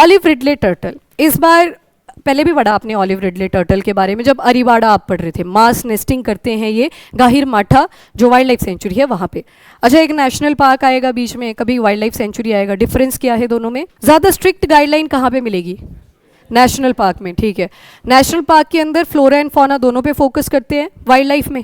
Olive Ridley turtle, इस बार पहले भी पढ़ा आपने ऑलिव रिडले टर्टल के बारे में जब अरीवाड़ा आप पढ़ रहे थे। मास नेस्टिंग करते हैं ये गाहिर माठा जो वाइल्ड लाइफ सेंचुरी है वहाँ पे। अच्छा, एक नेशनल पार्क आएगा बीच में, कभी वाइल्ड लाइफ सेंचुरी आएगा, डिफरेंस क्या है दोनों में? ज़्यादा स्ट्रिक्ट गाइडलाइन कहाँ पे मिलेगी? नेशनल पार्क में, ठीक है। नेशनल पार्क के अंदर फ्लोरा एंड फौना दोनों पे फोकस करते हैं, वाइल्ड लाइफ में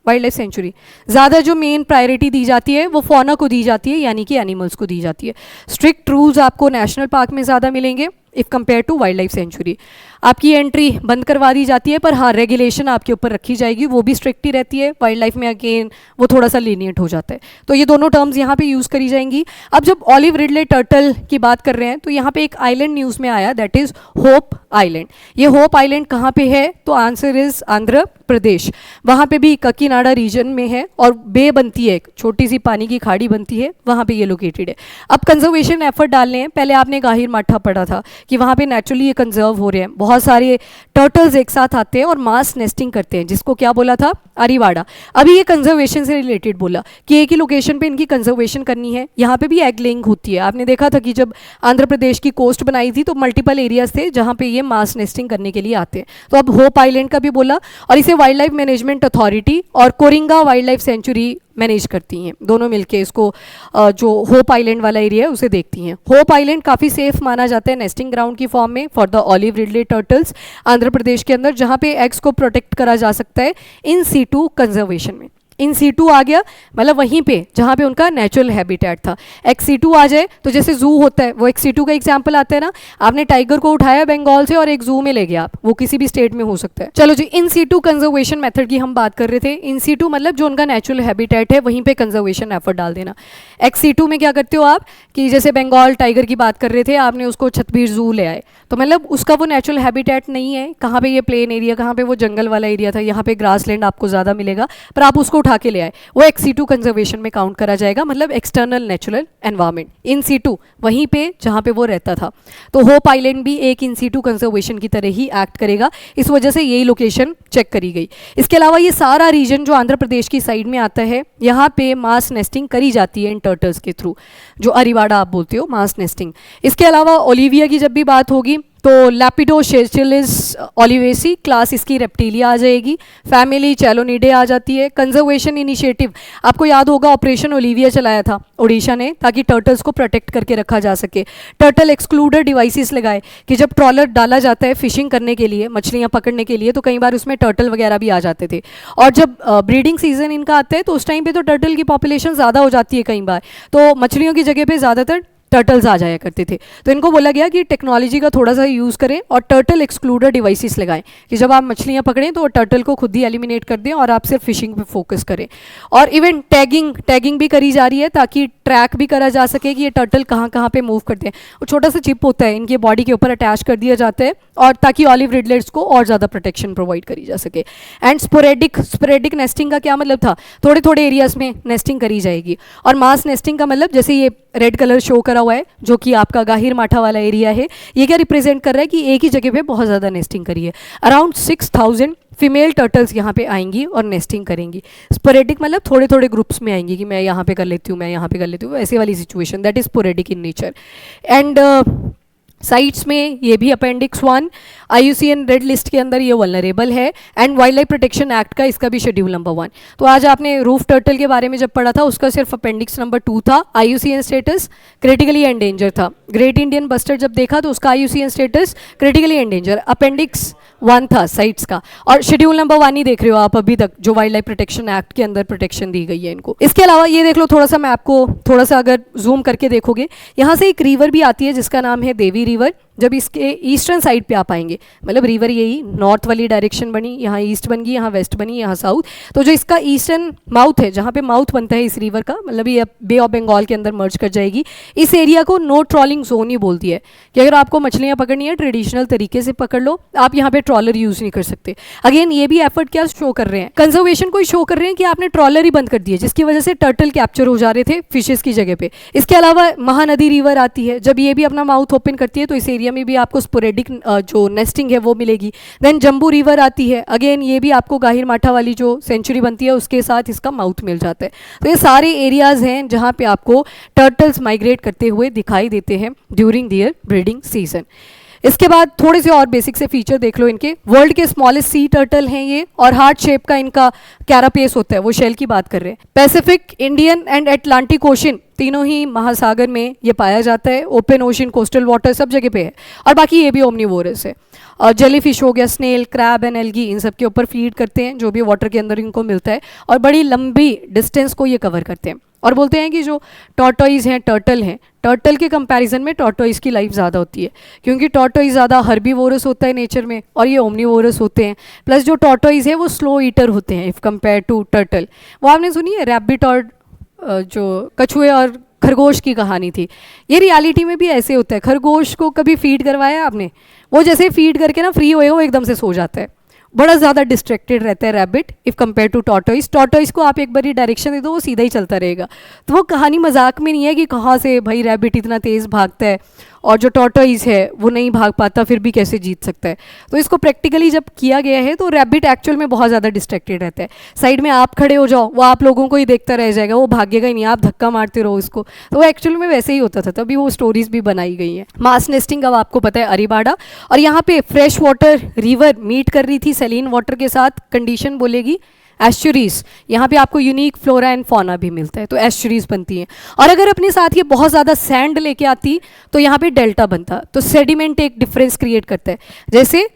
वाइल्ड लाइफ सेंचुरी ज़्यादा जो मेन प्रायोरिटी दी जाती है वो फौना को दी जाती है, यानी कि एनिमल्स को दी जाती है। स्ट्रिक्ट रूल्स आपको नेशनल पार्क में ज़्यादा मिलेंगे if compare to wildlife sanctuary. आपकी एंट्री बंद करवा दी जाती है, पर हाँ रेगुलेशन आपके ऊपर रखी जाएगी, वो भी स्ट्रिक्ट ही रहती है। वाइल्ड लाइफ में अगेन वो थोड़ा सा लीनियंट हो जाता है। तो ये दोनों टर्म्स यहाँ पे यूज़ करी जाएंगी। अब जब ऑलिव रिडले टर्टल की बात कर रहे हैं तो यहाँ पे एक आइलैंड न्यूज़ में आया, दैट इज़ होप आइलैंड। ये होप आइलैंड कहाँ पे है? तो आंसर इज़ आंध्र प्रदेश। वहाँ पे भी ककीनाडा रीजन में है और बे बनती है, एक छोटी सी पानी की खाड़ी बनती है, वहाँ पे ये लोकेटेड है। अब कंजर्वेशन एफर्ट डालने हैं। पहले आपने गाहिर माठा पढ़ा था कि वहाँ पे नेचुरली ये कंजर्व हो रहे हैं, बहुत सारे टर्टल्स एक साथ आते हैं और मास नेस्टिंग करते हैं, जिसको क्या बोला था? अरीवाड़ा। अभी ये कंजर्वेशन से रिलेटेड बोला कि एक ही लोकेशन पे इनकी कंजर्वेशन करनी है। यहाँ पे भी एग लेइंग होती है। आपने देखा था कि जब आंध्र प्रदेश की कोस्ट बनाई थी तो मल्टीपल एरियाज थे जहाँ पे ये मास नेस्टिंग करने के लिए आते हैं। तो अब होप आइलैंड का भी बोला, और इसे वाइल्ड लाइफ मैनेजमेंट अथॉरिटी और Coringa wild life sanctuary manage करती हैं, दोनों मिलके इसको जो होप आइलैंड वाला एरिया है उसे देखती हैं। होप आइलैंड काफ़ी सेफ माना जाता है नेस्टिंग ग्राउंड की फॉर्म में for the olive ridley turtles Andhra Pradesh के अंदर, जहाँ पे एग्स को प्रोटेक्ट करा जा सकता है इन सीटू कंजर्वेशन में। इन सीटू आ गया मतलब वहीं पे जहाँ पे उनका नेचुरल हैबिटेट था। एक्स सीटू आ जाए तो जैसे जू होता है, वो एक्स सीटू का एग्जाम्पल आता है ना, आपने टाइगर को उठाया बंगाल से और एक जू में ले गया आप, वो किसी भी स्टेट में हो सकता है। चलो जी, इन सीटू कंजर्वेशन मेथड की हम बात कर रहे थे। इन सीटू मतलब जो उनका नेचुरल हैबिटेट है वहीं पे कंजर्वेशन एफर्ट डाल देना। एक्स सीटू में क्या करते हो आप कि जैसे बंगाल टाइगर की बात कर रहे थे, आपने उसको छतबीर जू ले आए, तो मतलब उसका वो नेचुरल हैबिटेट नहीं है। कहाँ पे ये प्लेन एरिया, कहाँ पे वो जंगल वाला एरिया था, यहाँ पे ग्रास लैंड आपको ज़्यादा मिलेगा, पर आप उसको उठा के ले आए, वो एक्स सीटू कंजर्वेशन में काउंट करा जाएगा, मतलब external natural environment. In situ वहीं पे जहाँ पे वो रहता था। तो होप आइलैंड भी एक इन सीटू कंजर्वेशन की तरह ही एक्ट करेगा, इस वजह से यही लोकेशन चेक करी गई। इसके अलावा ये सारा रीजन जो आंध्र प्रदेश की साइड में आता है, यहाँ पे मास नेस्टिंग करी जाती है इन टर्टल्स के थ्रू, जो अरीवाड़ा आप बोलते हो, मास नेस्टिंग। इसके अलावा ओलिविया की जब भी बात होगी तो लैपिडोसेचिलिस ओलिवेसी क्लास इसकी रेप्टिलिया आ जाएगी, फैमिली चैलोनिडे आ जाती है। कंजर्वेशन इनिशिएटिव आपको याद होगा, ऑपरेशन ओलिविया चलाया था उड़ीसा ने, ताकि टर्टल्स को प्रोटेक्ट करके रखा जा सके। टर्टल एक्सक्लूडर डिवाइसेस लगाए कि जब ट्रॉलर डाला जाता है फिशिंग करने के लिए, मछलियाँ पकड़ने के लिए, तो कई बार उसमें टर्टल वगैरह भी आ जाते थे। और जब ब्रीडिंग सीजन इनका आता है तो उस टाइम पे तो टर्टल की पॉपुलेशन ज़्यादा हो जाती है कई बार, तो मछलियों की जगह पे ज़्यादातर टर्टल्स आ जाया करते थे। तो इनको बोला गया कि टेक्नोलॉजी का थोड़ा सा यूज़ करें और टर्टल एक्सक्लूडर डिवाइसेस लगाएं कि जब आप मछलियां पकड़ें तो टर्टल को खुद ही एलिमिनेट कर दें और आप सिर्फ फिशिंग पे फोकस करें। और इवन टैगिंग भी करी जा रही है ताकि ट्रैक भी करा जा सके कि ये टर्टल कहाँ कहाँ पे मूव करते हैं। वो छोटा सा चिप होता है इनके बॉडी के ऊपर अटैच कर दिया जाता है, और ताकि ऑलिव रिडलेट्स को और ज़्यादा प्रोटेक्शन प्रोवाइड करी जा सके। एंड स्पोरेडिक नेस्टिंग का क्या मतलब था? थोड़े थोड़े एरियाज में नेस्टिंग करी जाएगी। और मास नेस्टिंग का मतलब जैसे ये रेड कलर शो करा हुआ है जो कि आपका गाहिर माठा वाला एरिया है, ये क्या रिप्रेजेंट कर रहा है कि एक ही जगह पे बहुत ज़्यादा नेस्टिंग करी है। अराउंड 6000 फीमेल टर्टल्स यहाँ पे आएंगी और नेस्टिंग करेंगी। स्पोरेडिक मतलब थोड़े थोड़े ग्रुप्स में आएंगी कि मैं यहाँ पे कर लेती हूँ, मैं यहाँ पे कर लेती हूँ, ऐसी वाली situation, that is sporadic in nature. And sites में ये भी अपेंडिक्स 1 IUCN रेड लिस्ट के अंदर ये वल्नरेबल है। And wild life protection act का इसका भी शेड्यूल नंबर 1। तो आज आपने रूफ टर्टल के बारे में जब पढ़ा था उसका सिर्फ अपेंडिक्स नंबर 2 था, IUCN स्टेटस क्रिटिकली एंडेंजर था। ग्रेट इंडियन बस्टर्ड जब देखा तो उसका IUCN status critically endanger, appendix 1 था साइट्स का, और शेड्यूल नंबर 1 ही देख रहे हो आप अभी तक जो वाइल्ड लाइफ प्रोटेक्शन एक्ट के अंदर प्रोटेक्शन दी गई है इनको। इसके अलावा ये देख लो थोड़ा सा, मैं आपको थोड़ा सा अगर जूम करके देखोगे, यहाँ से एक रिवर भी आती है जिसका नाम है देवी रिवर। जब इसके ईस्टर्न साइड पे आप आएंगे, मतलब रिवर यही नॉर्थ वाली डायरेक्शन बनी, यहाँ ईस्ट बन गई, यहाँ वेस्ट बनी, यहाँ साउथ, तो जो इसका ईस्टर्न माउथ है, जहाँ पे माउथ बनता है इस रिवर का, मतलब ये बे ऑफ बंगाल के अंदर मर्ज कर जाएगी। इस एरिया को नो ट्रॉलिंग जोन ही बोलती है कि अगर आपको मछलियाँ पकड़नी है ट्रेडिशनल तरीके से पकड़ लो, आप यहाँ पे ट्रॉलर यूज़ नहीं कर सकते। अगेन ये भी एफर्ट क्या शो कर रहे हैं, कंजर्वेशन को शो कर रहे हैं कि आपने ट्रॉलर ही बंद कर दिए, जिसकी वजह से टर्टल कैप्चर हो जा रहे थे फिशेस की जगह पे। इसके अलावा महानदी रिवर आती है, जब ये भी अपना माउथ ओपन करती है तो इस एरिया एरिया में भी आपको स्पोरेडिक जो नेस्टिंग है वो मिलेगी। देन जम्बू रिवर आती है, अगेन ये भी आपको गाहिर माठा वाली जो सेंचुरी बनती है उसके साथ इसका माउथ मिल जाता है। तो ये सारे एरियाज हैं जहाँ पे आपको टर्टल्स माइग्रेट करते हुए दिखाई देते हैं ड्यूरिंग दियर ब्रीडिंग सीजन। इसके बाद थोड़े से और बेसिक से फीचर देख लो इनके। वर्ल्ड के स्मॉलेस्ट सी टर्टल हैं ये, और हार्ट शेप का इनका कैरापेस होता है, वो शेल की बात कर रहे हैं। Pacific, Indian and Atlantic ocean तीनों ही महासागर में ये पाया जाता है। ओपन ओशन, कोस्टल वाटर सब जगह पे है, और बाकी ये भी ओमनीवोरस है। जेली फिश हो गया, स्नेल, क्रैब एंड एल्गी, इन सब के ऊपर फीड करते हैं जो भी वाटर के अंदर इनको मिलता है, और बड़ी लंबी डिस्टेंस को ये कवर करते हैं। और बोलते हैं कि जो टॉर्टोइज हैं, टर्टल हैं, टर्टल के कंपैरिजन में टॉर्टोइज की लाइफ ज़्यादा होती है, क्योंकि टॉर्टोइज ज़्यादा हर्बीवोरस होता है नेचर में, और ये ओमनीवोरस होते हैं। प्लस जो टॉर्टोइज है वो स्लो ईटर होते हैं इफ़ कंपेयर टू टर्टल। वो आपने सुनी है रैबिट और जो कछुए और खरगोश की कहानी थी, ये रियलिटी में भी ऐसे होता है। खरगोश को कभी फीड करवाया आपने? वो जैसे फीड करके ना फ्री होएगा वो एकदम से सो जाता है, बड़ा ज़्यादा डिस्ट्रैक्टेड रहता है rabbit if compare to tortoise. Tortoise को आप एक बार डायरेक्शन दे दो वो सीधा ही चलता रहेगा। तो वो कहानी मजाक में नहीं है कि कहाँ से भाई रैबिट इतना तेज़ भागता है और जो टॉर्टोइज है वो नहीं भाग पाता, फिर भी कैसे जीत सकता है। तो इसको प्रैक्टिकली जब किया गया है तो रैबिट एक्चुअल में बहुत ज़्यादा डिस्ट्रैक्टेड रहता है। साइड में आप खड़े हो जाओ, वो आप लोगों को ही देखता रह जाएगा, वो भागेगा ही नहीं, आप धक्का मारते रहो उसको। तो वो एक्चुअल में वैसे ही होता था, तभी वो स्टोरीज भी बनाई गई हैं। मास नेस्टिंग अब आपको पता है अरीबाड़ा, और यहाँ पे फ्रेश वाटर रिवर मीट कर रही थी सैलीन वाटर के साथ, कंडीशन बोलेगी एस्चुरीज। यहाँ पे आपको यूनिक फ्लोरा एंड फौना भी मिलता है, तो एस्चुरीज बनती हैं। और अगर अपने साथ ये बहुत ज़्यादा सैंड लेके आती तो यहाँ पे डेल्टा बनता, तो सेडिमेंट एक डिफरेंस क्रिएट करता है। जैसे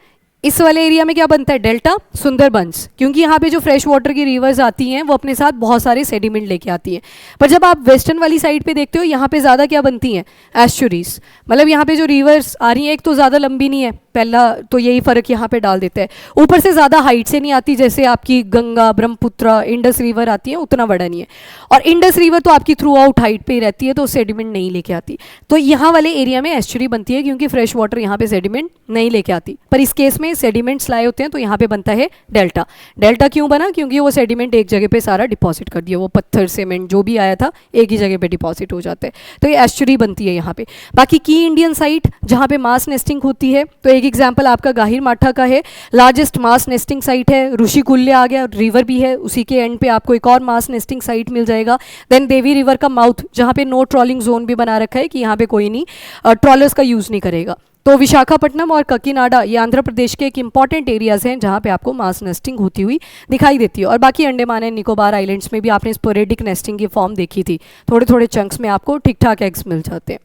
इस वाले एरिया में क्या बनता है, डेल्टा, सुंदरबंस, क्योंकि यहाँ पे जो फ्रेश वाटर की रिवर्स आती हैं वो अपने साथ बहुत सारे सेडिमेंट लेके आती हैं। पर जब आप वेस्टर्न वाली साइड पे देखते हो यहाँ पे ज़्यादा क्या बनती हैं, एस्चुरीज। मतलब यहाँ पे जो रिवर्स आ रही हैं एक तो ज़्यादा लंबी नहीं है, पहला तो यही फ़र्क यहाँ पे डाल देता है। ऊपर से ज़्यादा हाइट से नहीं आती, जैसे आपकी गंगा, ब्रह्मपुत्र, इंडस रिवर आती है, उतना बड़ा नहीं है। और इंडस रिवर तो आपकी थ्रू आउट हाइट पे ही रहती है, तो सेडिमेंट नहीं लेके आती। तो यहाँ वाले एरिया में एस्चुरी बनती है क्योंकि फ्रेश वाटर यहाँ पे सेडिमेंट नहीं लेके आती। पर इस केस में सेडिमेंट्स लाए होते हैं तो यहाँ पे बनता है डेल्टा। डेल्टा क्यों बना? क्योंकि वो सेडिमेंट एक जगह पे सारा डिपॉजिट कर दिया, वो पत्थर, सीमेंट जो भी आया था एक ही जगह पे डिपॉजिट हो जाता है, तो ये एस्चुरी बनती है यहाँ पे। बाकी की इंडियन साइट जहाँ पे मास नेस्टिंग होती है, तो एक एग्जाम्पल आपका गाहिर माठा का है, लार्जेस्ट मास नेस्टिंग साइट है। ऋषिकुल्य आ गया, रिवर भी है, उसी के एंड पे आपको एक और मास नेस्टिंग साइट मिल जाएगा। देन देवी रिवर का माउथ, जहाँ पे नो ट्रॉलिंग जोन भी बना रखा है कि यहाँ पे कोई नहीं ट्रॉलर्स का यूज़ नहीं करेगा। तो विशाखापट्टनम और ककीनाडा ये आंध्र प्रदेश के एक इंपॉर्टेंट एरियाज हैं जहाँ पे आपको मास नेस्टिंग होती हुई दिखाई देती है। और बाकी अंडमान एंड निकोबार आइलैंड्स में भी आपने स्पोरेडिक नेस्टिंग की फॉर्म देखी थी, थोड़े थोड़े चंक्स में आपको ठीक ठाक एग्स मिल जाते हैं।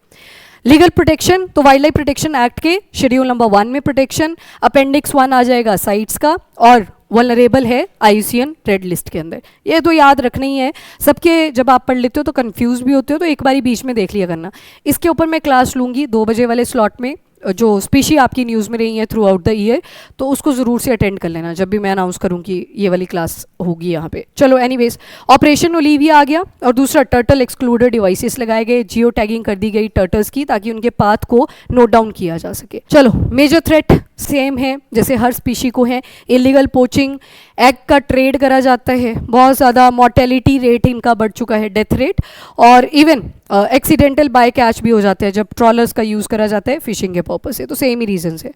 लीगल प्रोटेक्शन, तो वाइल्ड लाइफ प्रोटेक्शन एक्ट के शेड्यूल नंबर 1 में प्रोटेक्शन, अपेंडिक्स 1 आ जाएगा साइट्स का, और वल्नरेबल है IUCN रेड लिस्ट के अंदर। ये तो याद रखना ही है सबके, जब आप पढ़ लेते हो तो कंफ्यूज भी होते हो, तो एक बारी बीच में देख लिया करना। इसके ऊपर मैं क्लास लूँगी 2 बजे वाले स्लॉट में, जो स्पीशी आपकी न्यूज़ में रही है थ्रू आउट द ईयर, तो उसको ज़रूर से अटेंड कर लेना जब भी मैं अनाउंस करूँ कि ये वाली क्लास होगी यहाँ पे। चलो एनीवेज, ऑपरेशन ओलिविया आ गया, और दूसरा टर्टल एक्सक्लूडर डिवाइसेस लगाए गए, जियो टैगिंग कर दी गई टर्टल्स की ताकि उनके पाथ को नोट डाउन किया जा सके। चलो मेजर थ्रेट सेम है जैसे हर स्पीशी को है, इलीगल पोचिंग, एग का ट्रेड करा जाता है, बहुत ज़्यादा मॉर्टेलिटी रेट इनका बढ़ चुका है, डेथ रेट, और इवन एक्सीडेंटल बाय कैच भी हो जाते हैं जब ट्रॉलर्स का यूज़ करा जाता है फिशिंग के पर्पस से, तो सेम ही रीजन है।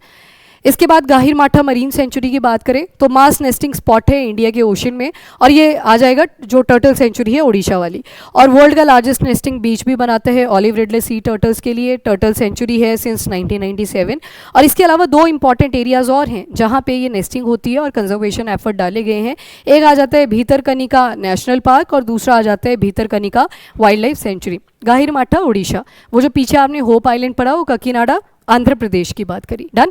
इसके बाद गाहिर माठा मरीन सेंचुरी की बात करें तो मास नेस्टिंग स्पॉट है इंडिया के ओशन में, और ये आ जाएगा जो टर्टल सेंचुरी है उड़ीसा वाली, और वर्ल्ड का लार्जेस्ट नेस्टिंग बीच भी बनाता है ऑलिव रिडले सी टर्टल्स के लिए। टर्टल सेंचुरी है सिंस 1997, और इसके अलावा 2 इंपॉर्टेंट एरियाज और हैं जहाँ पे ये नेस्टिंग होती है और कंजर्वेशन एफर्ट डाले गए हैं। एक आ जाता है भीतरकनिका नेशनल पार्क, और दूसरा आ जाता है भीतरकनिका वाइल्ड लाइफ सेंचुरी। गाहिर माठा उड़ीसा, वो जो पीछे आपने होप आइलैंड पढ़ा वो ककीनाडा आंध्र प्रदेश की बात करी। डन।